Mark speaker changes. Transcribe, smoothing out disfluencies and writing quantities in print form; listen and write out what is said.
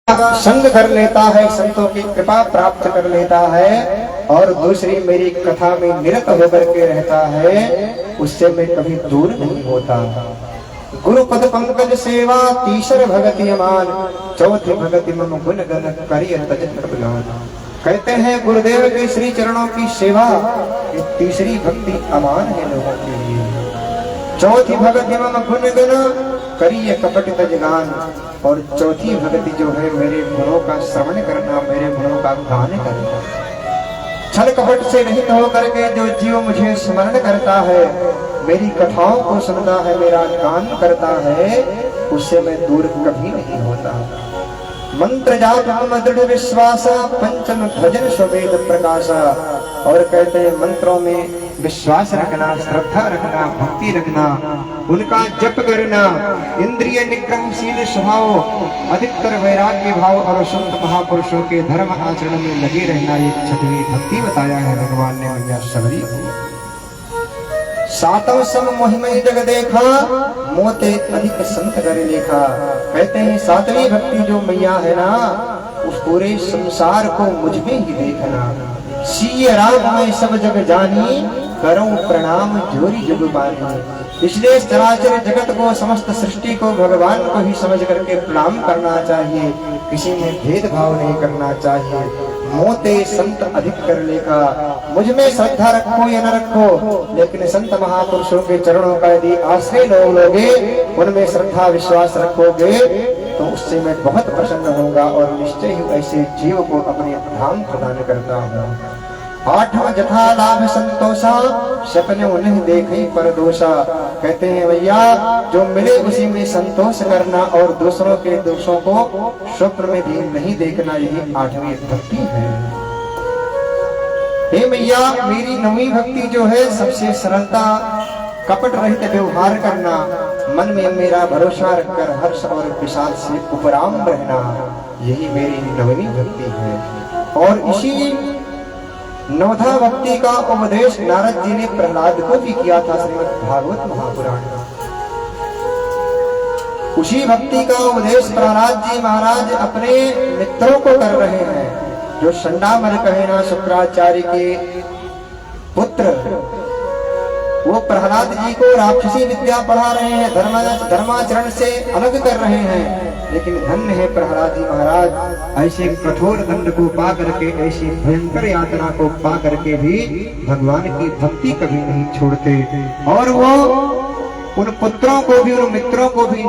Speaker 1: संग कर लेता है, संतों की कृपा प्राप्त कर लेता है और दूसरी मेरी कथा में निरत होकर के रहता है, उससे मैं कभी दूर नहीं होता। गुरुपद पंकज सेवा तीसर भगति अमान, चौथी भगति मम गुण गण करिय तजत प्रभुलान। कहते हैं गुरुदेव के श्री चरणों की सेवा ये तीसरी भक्ति अमान है लोगों के लिए। चौथी भगति मम गुण गण करिए कपट तजगान, और चौथी भक्ति जो है मेरे गुणों का श्रवण करना, मेरे गुणों का गान करना। छल कपट से रहित होकर के जो जीव मुझे स्मरण करता है, मेरी कथाओं को सुनता है, मेरा गान करता है, उससे मैं दूर कभी नहीं होता। मंत्र जाप मम दृढ़ विश्वास, पंचम भजन स्ववेद प्रकाशा। और कहते हैं मंत्रों में विश्वास रखना, श्रद्धा रखना, भक्ति रखना, उनका जप करना, इंद्रिय निग्रहशील स्वभाव, अधिकतर वैराग्य भाव और संत महापुरुषों के धर्म आचरण में लगे रहना, ये छठवीं भक्ति बताया है भगवान ने मैया सबरी को। सातव सम मोहिमय जग देखा, मोते अधिक संत कर लेखा। कहते हैं सातवीं भक्ति जो मैया है ना, उस पूरे संसार को मुझ में ही देखना। सीय राम मैं सब जग जानी, करूं प्रणाम जोरी जुग बानी। इसलिए चराचर जगत को, समस्त सृष्टि को भगवान को ही समझ करके प्रणाम करना चाहिए, किसी में भेदभाव नहीं करना चाहिए। मोते संत अधिक कर लेखा, मुझ में श्रद्धा रखो या न रखो, लेकिन संत महापुरुषों के चरणों का यदि आश्रय लोगे, उनमें श्रद्धा विश्वास रखोगे, तो उससे मैं बहुत प्रसन्न होऊंगा और निश्चय ही ऐसे जीव को अपने धाम प्रदान करता हूँ। आठवां जथा लाभ संतोषा, सपने उन्हें देखे पर दोषा। कहते हैं भैया जो मिले उसी में संतोष करना और दूसरों के दोषों को स्वप्न में भी नहीं देखना, यही आठवीं भक्ति है। हे मैया मेरी नवीं भक्ति जो है सबसे सरलता, कपट रहित व्यवहार करना, मन में मेरा भरोसा रखकर हर्ष और विषाद से उपराम रहना, यही मेरी नवीं भक्ति है। और इसी नवधा भक्ति का उपदेश नारद जी ने प्रहलाद को भी किया था श्रीमद् भागवत महापुराण। उसी भक्ति का उपदेश प्रहलाद जी महाराज अपने मित्रों को कर रहे हैं, जो संडामर कहे ना शुक्राचार्य के पुत्र, वो प्रहलाद जी को राक्षसी विद्या पढ़ा रहे हैं, धर्माचरण से अलग कर रहे हैं। लेकिन धन्य है प्रहलाद जी महाराज, ऐसे कठोर दंड को पा करके, ऐसी भयंकर यातना को पा करके भी भगवान की भक्ति कभी नहीं छोड़ते, और वो उन पुत्रों को भी, उन मित्रों को भी